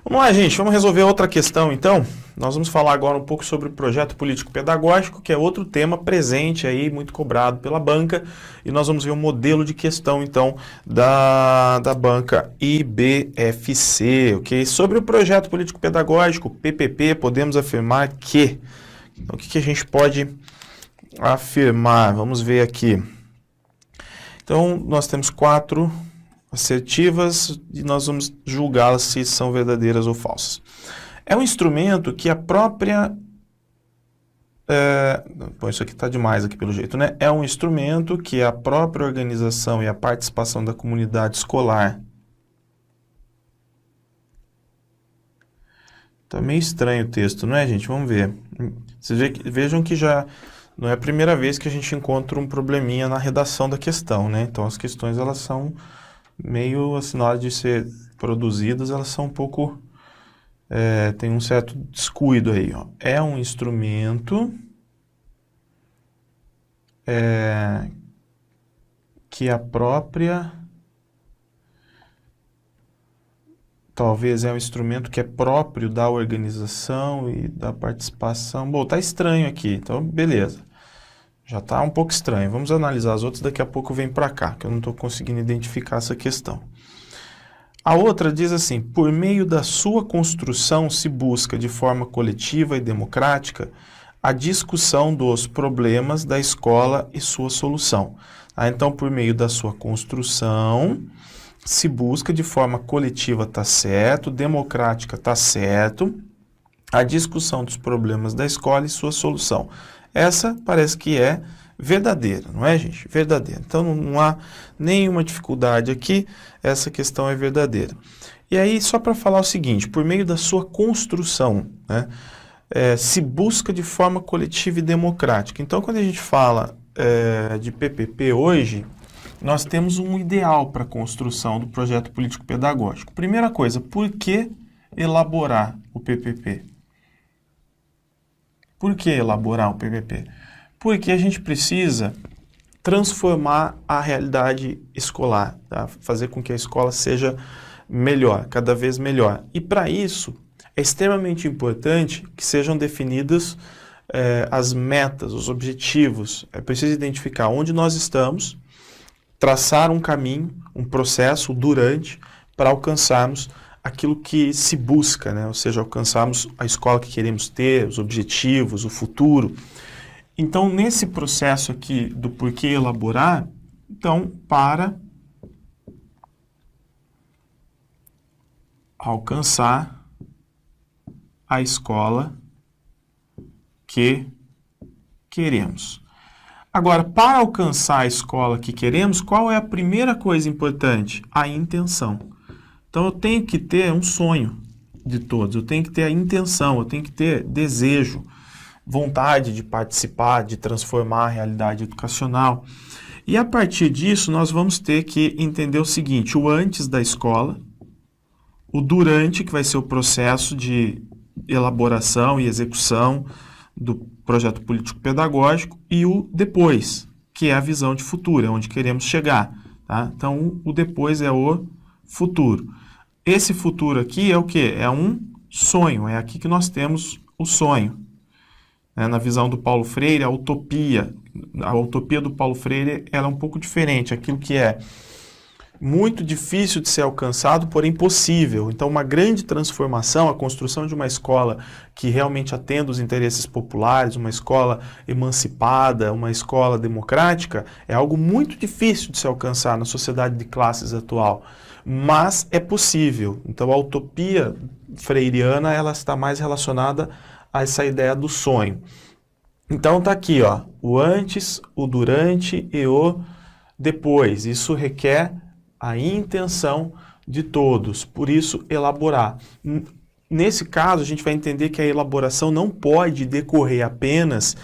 Vamos lá, gente, vamos resolver outra questão, então. Nós vamos falar agora um pouco sobre o projeto político-pedagógico, que é outro tema presente aí, muito cobrado pela banca, e nós vamos ver um modelo de questão, então, da banca IBFC, ok? Sobre o projeto político-pedagógico, PPP, podemos afirmar que... Então, o que a gente pode afirmar? Vamos ver aqui. Então, nós temos 4 assertivas e nós vamos julgá-las se são verdadeiras ou falsas. É um instrumento que a própria... Bom, isso aqui está demais aqui pelo jeito, né? É um instrumento que a própria organização e a participação da comunidade escolar... Tá meio estranho o texto, não é, gente? Vamos ver. Vejam que já não é a primeira vez que a gente encontra um probleminha na redação da questão, né? Então, as questões, elas são meio, assim, na hora de ser produzidas, elas são um pouco... tem um certo descuido aí, ó. É um instrumento que a própria... Talvez é um instrumento que é próprio da organização e da participação. Bom, tá estranho aqui, então beleza. Já tá um pouco estranho. Vamos analisar as outras, daqui a pouco vem para cá, que eu não estou conseguindo identificar essa questão. A outra diz assim: por meio da sua construção se busca de forma coletiva e democrática a discussão dos problemas da escola e sua solução. Então, por meio da sua construção... se busca de forma coletiva, tá certo, democrática, tá certo, a discussão dos problemas da escola e sua solução. Essa parece que é verdadeira, não é, gente? Verdadeira. Então, não há nenhuma dificuldade aqui, essa questão é verdadeira. E aí, só para falar o seguinte, por meio da sua construção, né, se busca de forma coletiva e democrática. Então, quando a gente fala de PPP hoje... nós temos um ideal para a construção do projeto político-pedagógico. Primeira coisa, por que elaborar o PPP? Por que elaborar o PPP? Porque a gente precisa transformar a realidade escolar, tá? Fazer com que a escola seja melhor, cada vez melhor. E para isso, é extremamente importante que sejam definidas as metas, os objetivos. É preciso identificar onde nós estamos, traçar um caminho, um processo durante para alcançarmos aquilo que se busca, né? Ou seja, alcançarmos a escola que queremos ter, os objetivos, o futuro. Então, nesse processo aqui do porquê elaborar, então, para alcançar a escola que queremos. Agora, para alcançar a escola que queremos, qual é a primeira coisa importante? A intenção. Então, eu tenho que ter um sonho de todos, eu tenho que ter a intenção, eu tenho que ter desejo, vontade de participar, de transformar a realidade educacional. E a partir disso, nós vamos ter que entender o seguinte: o antes da escola, o durante, que vai ser o processo de elaboração e execução do projeto político-pedagógico, e o depois, que é a visão de futuro, é onde queremos chegar. Tá? Então, o depois é o futuro. Esse futuro aqui é o quê? É um sonho, é aqui que nós temos o sonho. Na visão do Paulo Freire, a utopia do Paulo Freire ela é um pouco diferente, aquilo que é muito difícil de ser alcançado, porém possível. Então, uma grande transformação, a construção de uma escola que realmente atenda os interesses populares, uma escola emancipada, uma escola democrática, é algo muito difícil de se alcançar na sociedade de classes atual, mas é possível. Então, a utopia freiriana, ela está mais relacionada a essa ideia do sonho. Então, tá aqui, ó, o antes, o durante e o depois. Isso requer a intenção de todos, por isso elaborar. Nesse caso, a gente vai entender que a elaboração não pode decorrer apenas,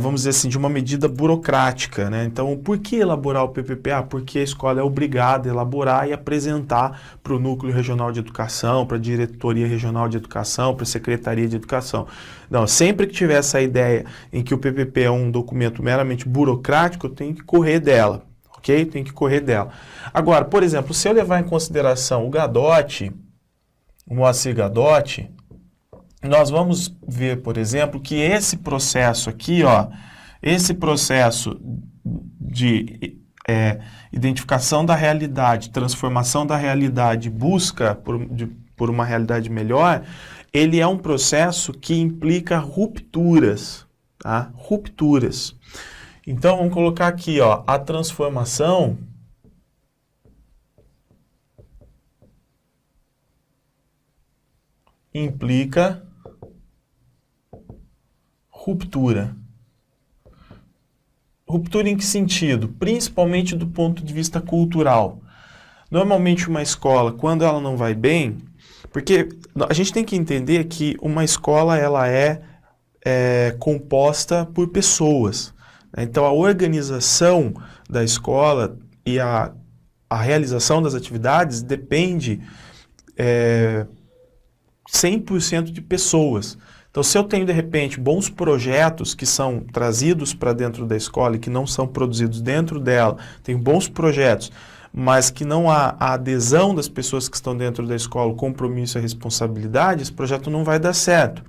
vamos dizer assim, de uma medida burocrática, né? Então, por que elaborar o PPP? Porque a escola é obrigada a elaborar e apresentar para o Núcleo Regional de Educação, para a Diretoria Regional de Educação, para a Secretaria de Educação. Não, sempre que tiver essa ideia em que o PPP é um documento meramente burocrático, eu tenho que correr dela. Ok? Tem que correr dela. Agora, por exemplo, se eu levar em consideração o GADOT, o Moacir Gadotti, nós vamos ver, por exemplo, que esse processo aqui, ó, esse processo de identificação da realidade, transformação da realidade, busca por uma realidade melhor, ele é um processo que implica rupturas, tá? Rupturas. Então, vamos colocar aqui, ó, a transformação implica ruptura. Ruptura em que sentido? Principalmente do ponto de vista cultural. Normalmente uma escola, quando ela não vai bem, porque a gente tem que entender que uma escola ela é composta por pessoas. Então a organização da escola e a realização das atividades depende 100% de pessoas. Então, se eu tenho, de repente, bons projetos que são trazidos para dentro da escola e que não são produzidos dentro dela, tenho bons projetos, mas que não há a adesão das pessoas que estão dentro da escola, o compromisso e a responsabilidade, esse projeto não vai dar certo.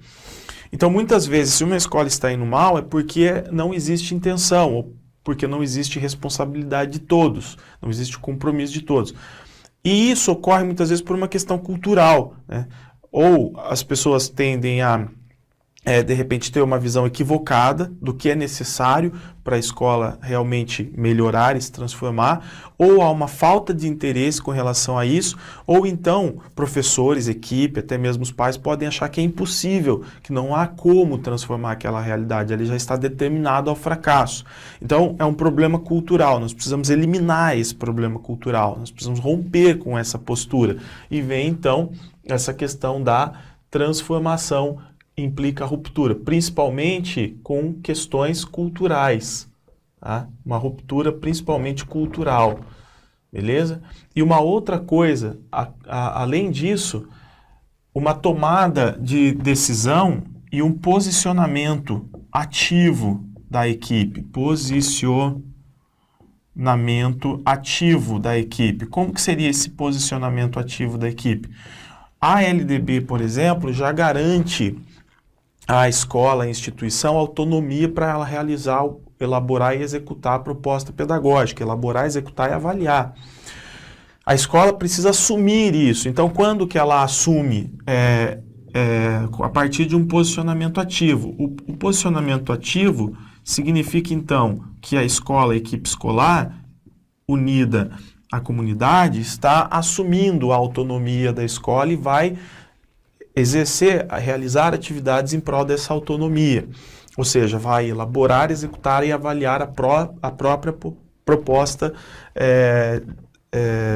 Então, muitas vezes, se uma escola está indo mal, é porque não existe intenção, ou porque não existe responsabilidade de todos, não existe compromisso de todos. E isso ocorre muitas vezes por uma questão cultural, né? Ou as pessoas tendem a, de repente, ter uma visão equivocada do que é necessário para a escola realmente melhorar e se transformar, ou há uma falta de interesse com relação a isso, ou então professores, equipe, até mesmo os pais podem achar que é impossível, que não há como transformar aquela realidade, ele já está determinado ao fracasso. Então, é um problema cultural, nós precisamos eliminar esse problema cultural, nós precisamos romper com essa postura. E vem, então, essa questão da transformação implica ruptura, principalmente com questões culturais, tá? Uma ruptura principalmente cultural, beleza? E uma outra coisa, além disso, uma tomada de decisão e um posicionamento ativo da equipe, posicionamento ativo da equipe. Como que seria esse posicionamento ativo da equipe? A LDB, por exemplo, já garante à escola, à instituição, autonomia para ela realizar, elaborar e executar a proposta pedagógica, elaborar, executar e avaliar. A escola precisa assumir isso. Então, quando que ela assume? A partir de um posicionamento ativo. O posicionamento ativo significa, então, que a escola, a equipe escolar, unida à comunidade, está assumindo a autonomia da escola e vai realizar atividades em prol dessa autonomia. Ou seja, vai elaborar, executar e avaliar a própria proposta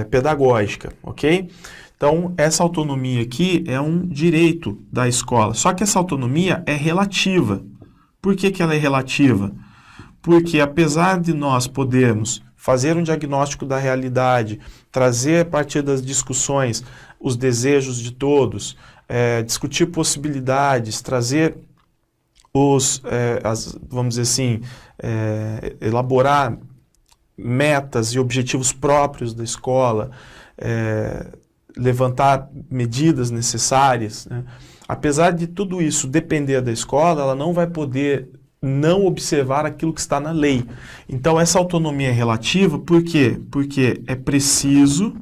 pedagógica, ok? Então, essa autonomia aqui é um direito da escola. Só que essa autonomia é relativa. Por que ela é relativa? Porque apesar de nós podermos fazer um diagnóstico da realidade, trazer a partir das discussões os desejos de todos, discutir possibilidades, trazer vamos dizer assim, elaborar metas e objetivos próprios da escola, levantar medidas necessárias, né? Apesar de tudo isso depender da escola, ela não vai poder não observar aquilo que está na lei. Então, essa autonomia é relativa, por quê? Porque é preciso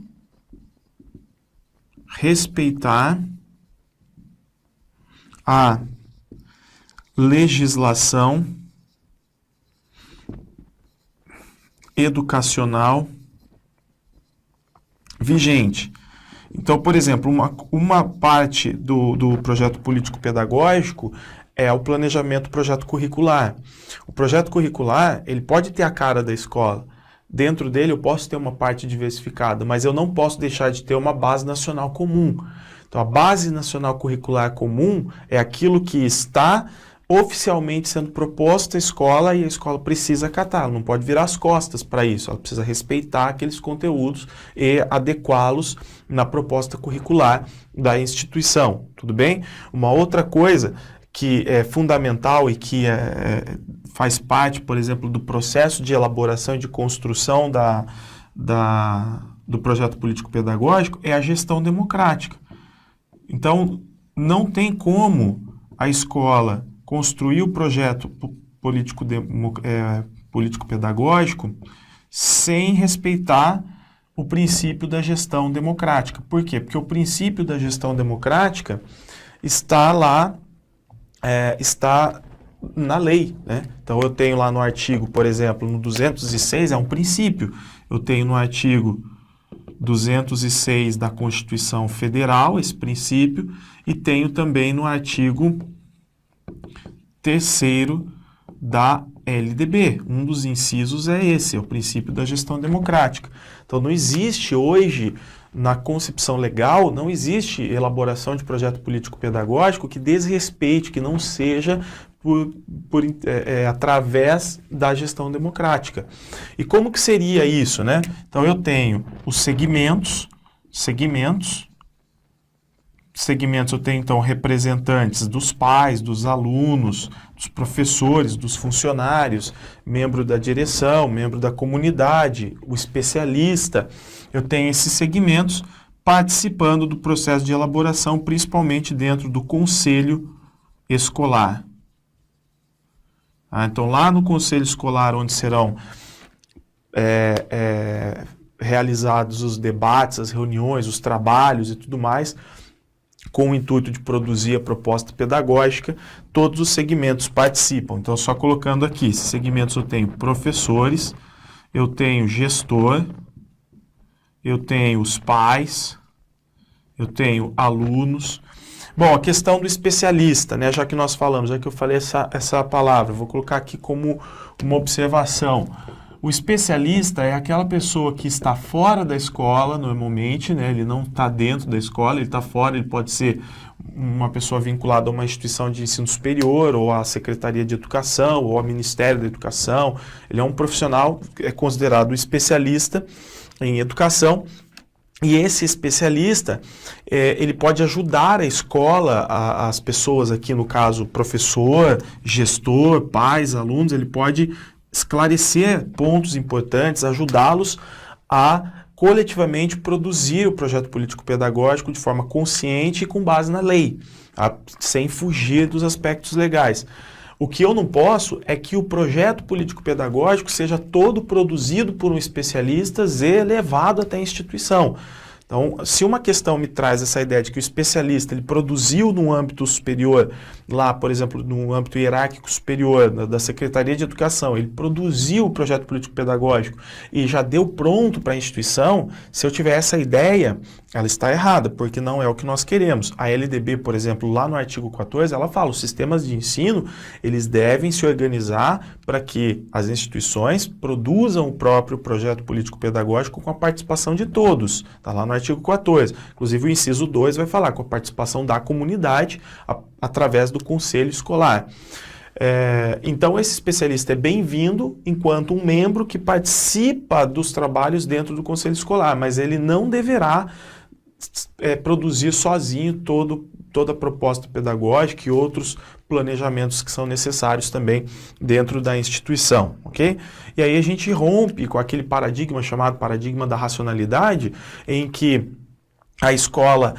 respeitar a legislação educacional vigente. Então, por exemplo, uma parte do projeto político-pedagógico é o planejamento do projeto curricular. O projeto curricular, ele pode ter a cara da escola. Dentro dele eu posso ter uma parte diversificada, mas eu não posso deixar de ter uma base nacional comum. Então, a base nacional curricular comum é aquilo que está oficialmente sendo proposto à escola e a escola precisa acatar, ela não pode virar as costas para isso, ela precisa respeitar aqueles conteúdos e adequá-los na proposta curricular da instituição, tudo bem? Uma outra coisa que é fundamental e que faz parte, por exemplo, do processo de elaboração e de construção do projeto político-pedagógico é a gestão democrática. Então, não tem como a escola construir o projeto político-pedagógico sem respeitar o princípio da gestão democrática. Por quê? Porque o princípio da gestão democrática está lá, está na lei, né? Então, eu tenho lá no artigo, por exemplo, no 206, é um princípio. Eu tenho no artigo 206 da Constituição Federal, esse princípio, e tenho também no artigo 3º da LDB. Um dos incisos é esse, é o princípio da gestão democrática. Então, não existe hoje, na concepção legal, não existe elaboração de projeto político-pedagógico que desrespeite, que não seja através da gestão democrática. E como que seria isso, né? Então, eu tenho os segmentos, eu tenho, então, representantes dos pais, dos alunos, dos professores, dos funcionários, membro da direção, membro da comunidade, o especialista. Eu tenho esses segmentos participando do processo de elaboração, principalmente dentro do conselho escolar. Então, lá no conselho escolar, onde serão realizados os debates, as reuniões, os trabalhos e tudo mais, com o intuito de produzir a proposta pedagógica, todos os segmentos participam. Então, só colocando aqui, esses segmentos eu tenho professores, eu tenho gestor, eu tenho os pais, eu tenho alunos. Bom, a questão do especialista, né, já que nós falamos, já que eu falei essa palavra, vou colocar aqui como uma observação. O especialista é aquela pessoa que está fora da escola, normalmente, né, ele não está dentro da escola, ele está fora, ele pode ser uma pessoa vinculada a uma instituição de ensino superior, ou à Secretaria de Educação, ou ao Ministério da Educação. Ele é um profissional, é considerado especialista em educação. E esse especialista, ele pode ajudar a escola, as pessoas aqui, no caso, professor, gestor, pais, alunos, ele pode esclarecer pontos importantes, ajudá-los a coletivamente produzir o projeto político-pedagógico de forma consciente e com base na lei, sem fugir dos aspectos legais. O que eu não posso é que o projeto político-pedagógico seja todo produzido por um especialista e levado até a instituição. Então, se uma questão me traz essa ideia de que o especialista ele produziu no âmbito superior, lá, por exemplo, no âmbito hierárquico superior da Secretaria de Educação, ele produziu o projeto político-pedagógico e já deu pronto para a instituição, se eu tiver essa ideia, ela está errada, porque não é o que nós queremos. A LDB, por exemplo, lá no artigo 14, ela fala, os sistemas de ensino, eles devem se organizar para que as instituições produzam o próprio projeto político-pedagógico com a participação de todos. Está lá no artigo 14. Inclusive, o inciso 2 vai falar com a participação da comunidade através do conselho escolar. Então, esse especialista é bem-vindo enquanto um membro que participa dos trabalhos dentro do conselho escolar, mas ele não deverá produzir sozinho toda a proposta pedagógica e outros planejamentos que são necessários também dentro da instituição, ok? E aí a gente rompe com aquele paradigma chamado paradigma da racionalidade, em que a escola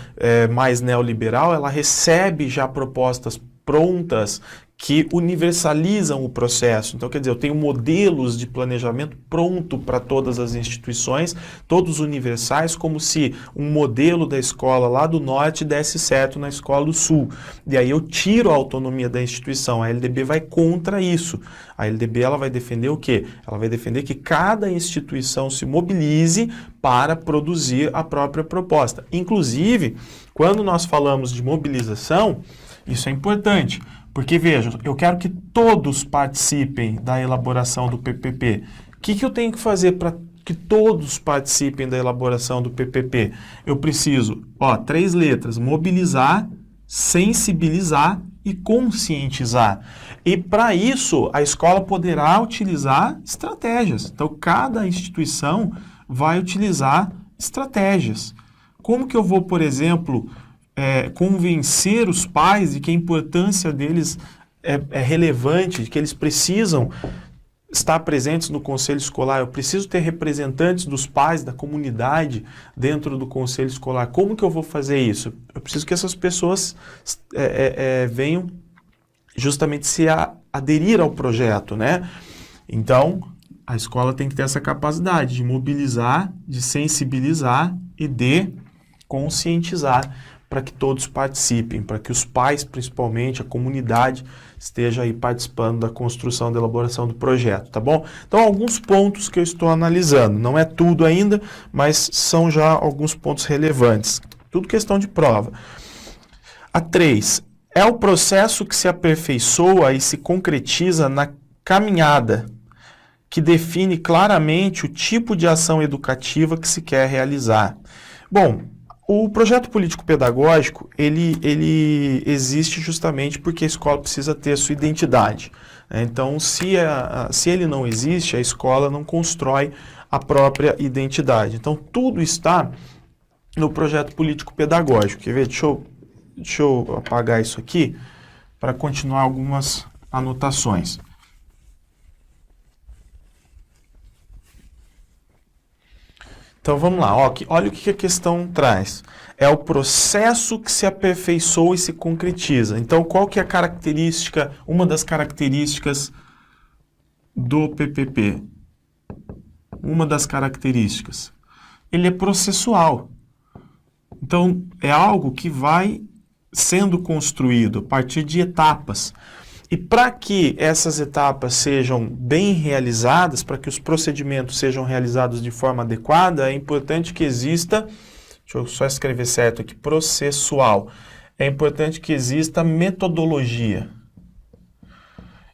mais neoliberal, ela recebe já propostas prontas que universalizam o processo. Então, quer dizer, eu tenho modelos de planejamento pronto para todas as instituições, todos universais, como se um modelo da escola lá do norte desse certo na escola do sul. E aí eu tiro a autonomia da instituição. A LDB vai contra isso. A LDB ela vai defender o quê? Ela vai defender que cada instituição se mobilize para produzir a própria proposta. Inclusive, quando nós falamos de mobilização, isso é importante. Porque, vejam, eu quero que todos participem da elaboração do PPP. O que eu tenho que fazer para que todos participem da elaboração do PPP? Eu preciso, 3 letras, mobilizar, sensibilizar e conscientizar. E, para isso, a escola poderá utilizar estratégias. Então, cada instituição vai utilizar estratégias. Como que eu vou, por exemplo, convencer os pais de que a importância deles é relevante, de que eles precisam estar presentes no conselho escolar, eu preciso ter representantes dos pais, da comunidade dentro do conselho escolar. Como que eu vou fazer isso? Eu preciso que essas pessoas venham justamente se aderir ao projeto, né? Então, a escola tem que ter essa capacidade de mobilizar, de sensibilizar e de conscientizar para que todos participem, para que os pais, principalmente, a comunidade, esteja aí participando da construção, da elaboração do projeto, tá bom? Então, alguns pontos que eu estou analisando. Não é tudo ainda, mas são já alguns pontos relevantes. Tudo questão de prova. A 3. É o processo que se aperfeiçoa e se concretiza na caminhada, que define claramente o tipo de ação educativa que se quer realizar. Bom, o projeto político-pedagógico, ele existe justamente porque a escola precisa ter a sua identidade. Então, se ele não existe, a escola não constrói a própria identidade. Então, tudo está no projeto político-pedagógico. Quer ver? Deixa eu apagar isso aqui para continuar algumas anotações. Então vamos lá, olha o que a questão traz. É o processo que se aperfeiçoa e se concretiza. Então qual que é a característica, uma das características do PPP? Uma das características. Ele é processual. Então é algo que vai sendo construído a partir de etapas. E para que essas etapas sejam bem realizadas, para que os procedimentos sejam realizados de forma adequada, é importante que exista, deixa eu só escrever certo aqui, processual. É importante que exista metodologia.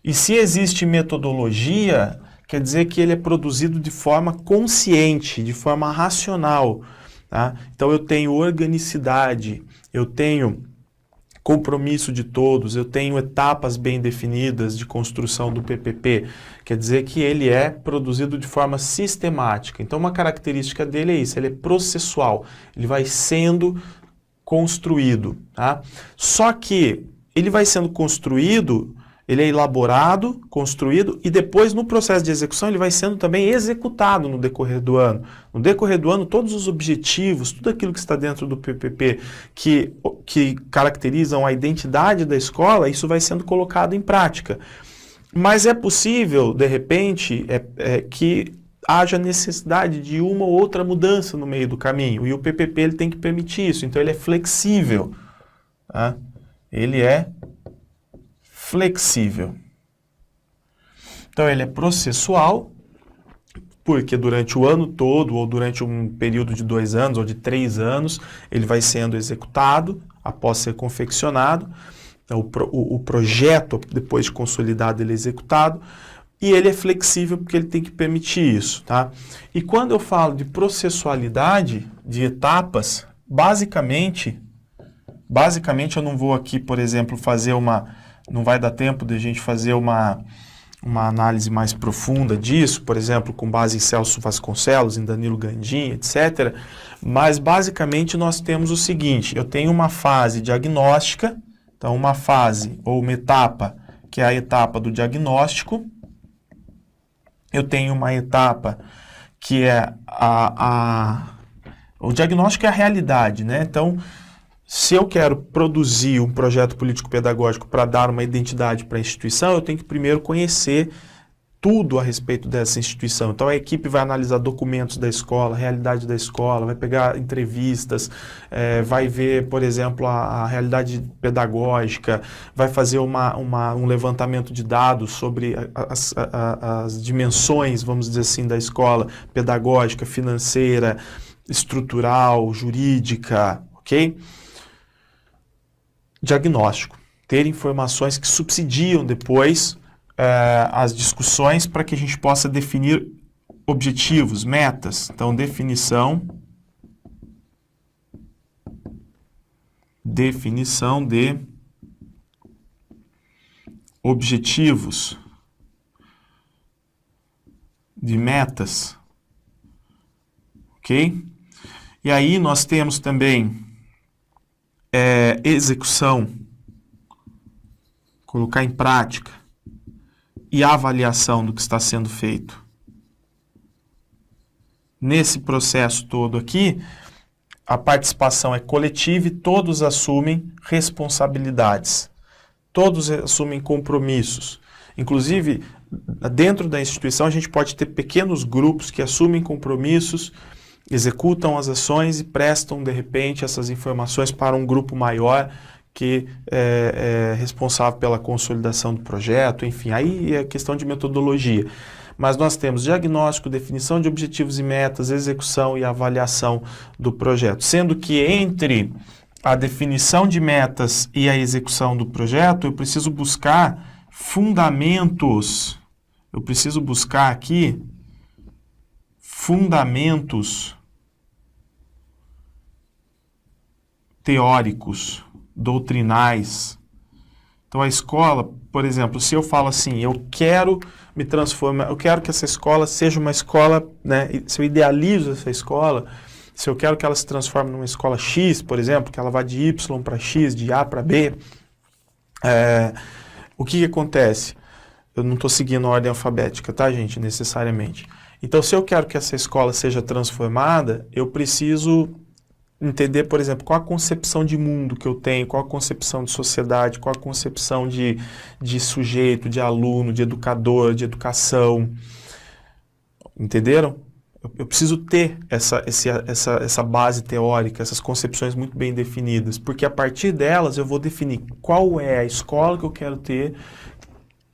E se existe metodologia, quer dizer que ele é produzido de forma consciente, de forma racional. Tá? Então eu tenho organicidade, eu tenho compromisso de todos, eu tenho etapas bem definidas de construção do PPP, quer dizer que ele é produzido de forma sistemática. Então, uma característica dele é isso, ele é processual, ele vai sendo construído. Tá? Só que ele vai sendo construído, ele é elaborado, construído, e depois, no processo de execução, ele vai sendo também executado no decorrer do ano. No decorrer do ano, todos os objetivos, tudo aquilo que está dentro do PPP que caracterizam a identidade da escola, isso vai sendo colocado em prática. Mas é possível, de repente, que haja necessidade de uma ou outra mudança no meio do caminho, e o PPP ele tem que permitir isso, então ele é flexível. Tá? Ele é flexível. Então ele é processual, porque durante o ano todo, ou durante um período de 2 anos, ou de 3 anos, ele vai sendo executado, após ser confeccionado. Então o projeto, depois de consolidado, ele é executado, e ele é flexível porque ele tem que permitir isso. Tá? E quando eu falo de processualidade, de etapas, basicamente eu não vou aqui, por exemplo, fazer não vai dar tempo de a gente fazer uma análise mais profunda disso, por exemplo, com base em Celso Vasconcelos, em Danilo Gandin, etc. Mas, basicamente, nós temos o seguinte, eu tenho uma fase diagnóstica, então uma fase ou uma etapa, que é a etapa do diagnóstico. Eu tenho uma etapa que é o diagnóstico é a realidade, né? Então, se eu quero produzir um projeto político-pedagógico para dar uma identidade para a instituição, eu tenho que primeiro conhecer tudo a respeito dessa instituição. Então a equipe vai analisar documentos da escola, a realidade da escola, vai pegar entrevistas, vai ver, por exemplo, a realidade pedagógica, vai fazer um levantamento de dados sobre as dimensões, vamos dizer assim, da escola, pedagógica, financeira, estrutural, jurídica, ok? Diagnóstico, ter informações que subsidiam depois as discussões para que a gente possa definir objetivos, metas. Então, definição de objetivos, de metas, ok? E aí nós temos também execução, colocar em prática, e avaliação do que está sendo feito. Nesse processo todo aqui, a participação é coletiva e todos assumem responsabilidades. Todos assumem compromissos. Inclusive, dentro da instituição, a gente pode ter pequenos grupos que assumem compromissos, executam as ações e prestam, de repente, essas informações para um grupo maior que é responsável pela consolidação do projeto, enfim, aí é questão de metodologia. Mas nós temos diagnóstico, definição de objetivos e metas, execução e avaliação do projeto. Sendo que entre a definição de metas e a execução do projeto, eu preciso buscar fundamentos. Eu preciso buscar aqui fundamentos teóricos, doutrinais. Então a escola, por exemplo, se eu falo assim, eu quero me transformar, eu quero que essa escola seja uma escola, né, se eu idealizo essa escola, se eu quero que ela se transforme numa escola X, por exemplo, que ela vá de Y para X, de A para B, o que acontece? Eu não estou seguindo a ordem alfabética, tá, gente, necessariamente. Então, se eu quero que essa escola seja transformada, eu preciso entender, por exemplo, qual a concepção de mundo que eu tenho, qual a concepção de sociedade, qual a concepção de sujeito, de aluno, de educador, de educação. Entenderam? Eu preciso ter essa base teórica, essas concepções muito bem definidas, porque a partir delas eu vou definir qual é a escola que eu quero ter,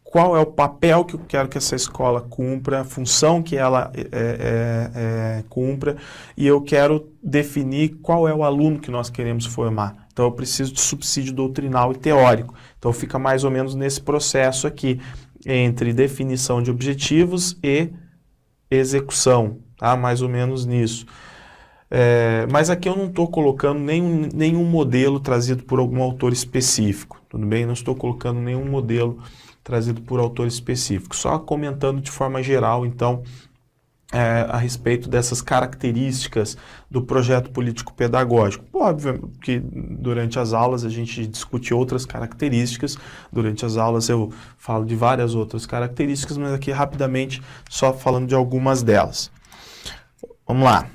qual é o papel que eu quero que essa escola cumpra, a função que ela cumpra, e eu quero definir qual é o aluno que nós queremos formar. Então eu preciso de subsídio doutrinal e teórico. Então fica mais ou menos nesse processo aqui, entre definição de objetivos e execução, tá? Mais ou menos nisso. Mas aqui eu não estou colocando nenhum modelo trazido por algum autor específico, tudo bem? Não estou colocando nenhum modelo trazido por autor específico, só comentando de forma geral, então, a respeito dessas características do projeto político-pedagógico. Óbvio que durante as aulas a gente discute outras características, durante as aulas eu falo de várias outras características, mas aqui rapidamente só falando de algumas delas. Vamos lá.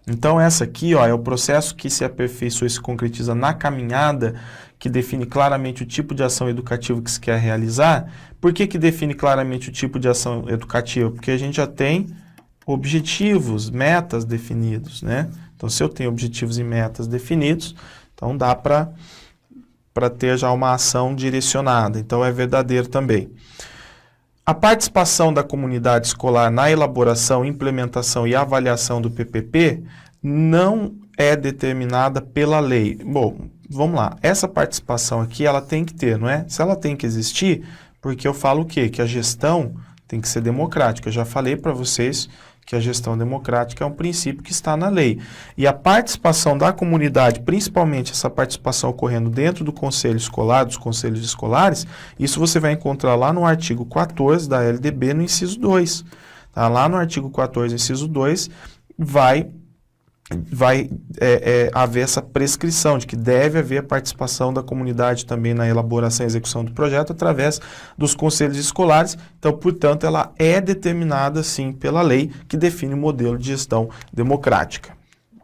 Então essa aqui, ó, é o processo que se aperfeiçoa e se concretiza na caminhada, que define claramente o tipo de ação educativa que se quer realizar. Por que define claramente o tipo de ação educativa? Porque a gente já tem objetivos, metas definidos, né? Então, se eu tenho objetivos e metas definidos, então dá para ter já uma ação direcionada. Então, é verdadeiro também. A participação da comunidade escolar na elaboração, implementação e avaliação do PPP não é determinada pela lei. Bom, vamos lá. Essa participação aqui, ela tem que ter, não é? Se ela tem que existir, porque eu falo o quê? Que a gestão tem que ser democrática. Eu já falei para vocês que a gestão democrática é um princípio que está na lei. E a participação da comunidade, principalmente essa participação ocorrendo dentro do conselho escolar, dos conselhos escolares, isso você vai encontrar lá no artigo 14 da LDB, no inciso 2. Tá? Lá no artigo 14, inciso 2, vai haver essa prescrição de que deve haver a participação da comunidade também na elaboração e execução do projeto através dos conselhos escolares. Então, portanto, ela é determinada, sim, pela lei que define o modelo de gestão democrática.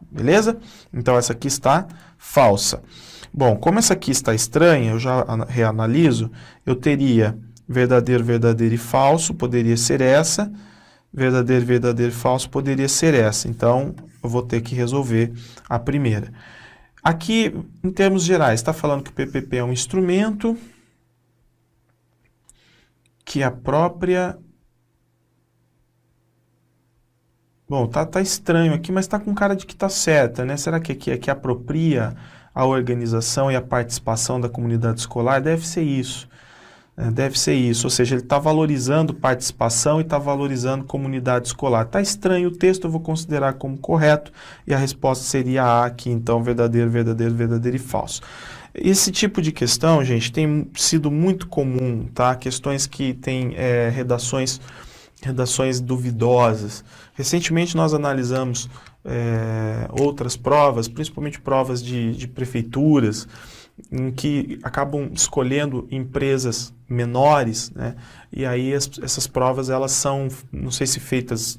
Beleza? Então, essa aqui está falsa. Bom, como essa aqui está estranha, eu já reanaliso, eu teria verdadeiro, verdadeiro e falso, poderia ser essa. Verdadeiro, verdadeiro e falso poderia ser essa. Então, eu vou ter que resolver a primeira. Aqui, em termos gerais, está falando que o PPP é um instrumento que a própria... Bom, tá estranho aqui, mas está com cara de que está certa, né? Será que aqui é que apropria a organização e a participação da comunidade escolar? Deve ser isso. Deve ser isso, ou seja, ele está valorizando participação e está valorizando comunidade escolar. Está estranho o texto, eu vou considerar como correto, e a resposta seria A aqui, então, verdadeiro, verdadeiro, verdadeiro e falso. Esse tipo de questão, gente, tem sido muito comum, tá? Questões que têm redações duvidosas. Recentemente nós analisamos outras provas, principalmente provas de prefeituras, em que acabam escolhendo empresas menores, né? E aí essas provas, elas são, não sei se feitas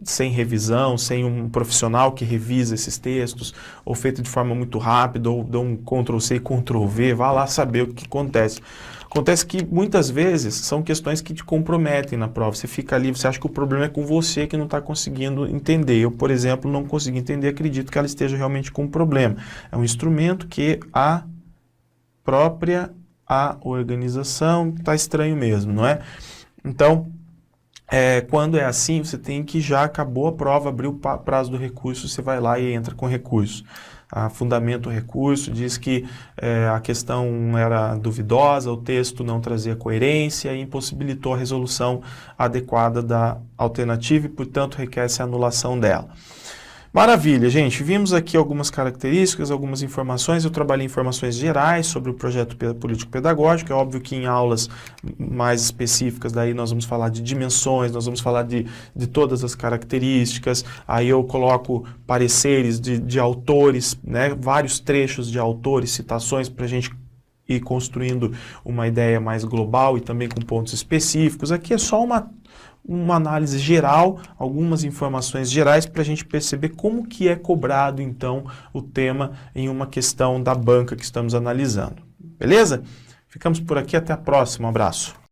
sem revisão, sem um profissional que revisa esses textos, ou feita de forma muito rápida, ou dão um Ctrl+C e Ctrl+V, vá lá saber o que acontece. Acontece que muitas vezes são questões que te comprometem na prova. Você fica ali, você acha que o problema é com você que não está conseguindo entender. Eu, por exemplo, não consegui entender, acredito que ela esteja realmente com um problema. É um instrumento que a organização está estranho mesmo, não é? Então, quando é assim, você tem que já acabou a prova, abriu o prazo do recurso, você vai lá e entra com recurso. Fundamento o recurso, diz que a questão era duvidosa, o texto não trazia coerência e impossibilitou a resolução adequada da alternativa e, portanto, requer-se a anulação dela. Maravilha, gente. Vimos aqui algumas características, algumas informações. Eu trabalhei informações gerais sobre o projeto político-pedagógico. É óbvio que em aulas mais específicas, daí nós vamos falar de dimensões, nós vamos falar de todas as características. Aí eu coloco pareceres de autores, né, vários trechos de autores, citações para a gente ir construindo uma ideia mais global e também com pontos específicos. Aqui é só uma análise geral, algumas informações gerais para a gente perceber como que é cobrado, então, o tema em uma questão da banca que estamos analisando. Beleza? Ficamos por aqui, até a próxima. Um abraço.